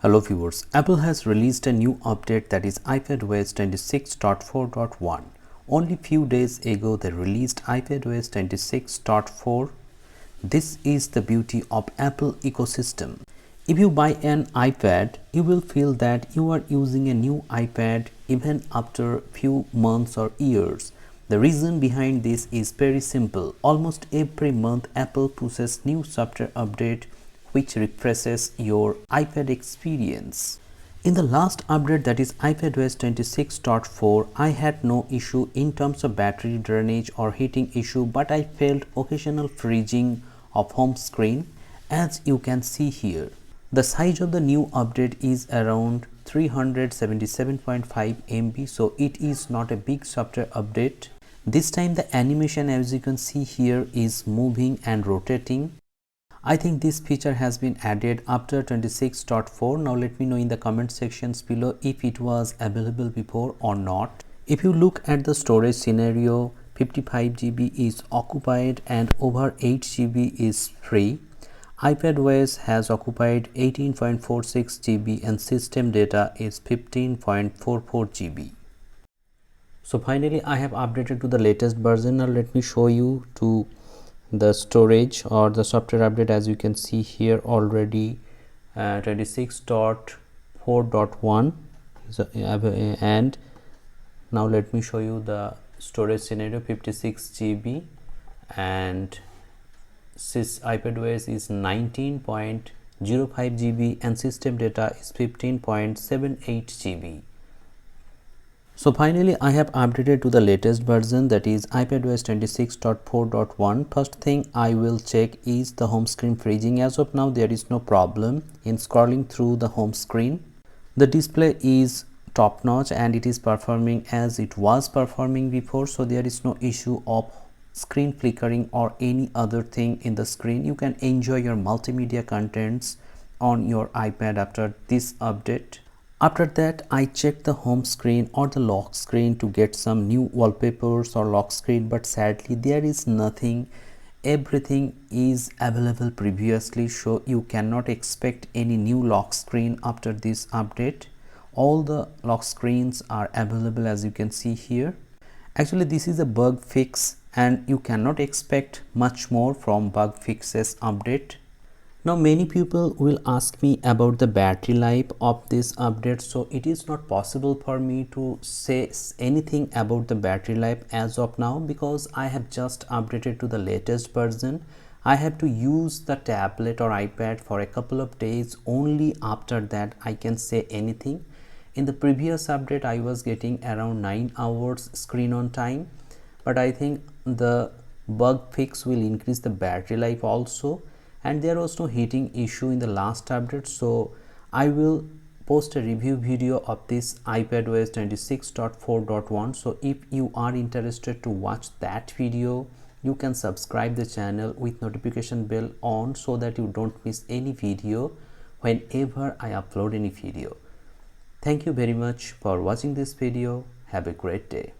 Hello viewers, Apple has released a new update that is Ipados 26.4.1. Only few days ago they released Ipados 26.4. This is the beauty of Apple ecosystem. If you buy an iPad, you will feel that you are using a new iPad even after few months or years. The reason behind this is very simple. Almost every month Apple pushes new software update which refreshes your iPad experience. In the last update, that is Ipados 26.4, I had no issue in terms of battery drainage or heating issue, but I felt occasional freezing of home screen, as you can see here. The size of the new update is around 377.5 MB, so it is not a big software update. This time the animation, as you can see here, is moving and rotating. I think this feature has been added after 26.4. Now let me know in the comment sections below if it was available before or not. If you look at the storage scenario, 55 GB is occupied and over 8 GB is free. Ipados has occupied 18.46 GB and system data is 15.44 GB. So finally I have updated to the latest version. Now let me show you to the storage or the software update. As you can see here, already 26.4.1 and now let me show you the storage scenario. 56 GB and Ipados is 19.05 GB and system data is 15.78 GB. So finally I have updated to the latest version, that is Ipados 26.4.1. First thing I will check is the home screen freezing. As of now there is no problem in scrolling through the home screen. The display is top notch and it is performing as it was performing before, so there is no issue of screen flickering or any other thing in the screen. You can enjoy your multimedia contents on your iPad after this update. After that, I checked the home screen or the lock screen to get some new wallpapers or lock screen, but sadly there is nothing. Everything is available previously, so you cannot expect any new lock screen after this update. All the lock screens are available, as you can see here. Actually this is a bug fix and you cannot expect much more from bug fixes update. Now many people will ask me about the battery life of this update, so it is not possible for me to say anything about the battery life as of now because I have just updated to the latest version. I have to use the tablet or iPad for a couple of days, only after that I can say anything. In the previous update I was getting around 9 hours screen on time, but I think the bug fix will increase the battery life also, and there was no heating issue in the last update. So I will post a review video of this Ipados 26.4.1. so if you are interested to watch that video, you can subscribe the channel with notification bell on so that you don't miss any video whenever I upload any video. Thank you very much for watching this video. Have a great day.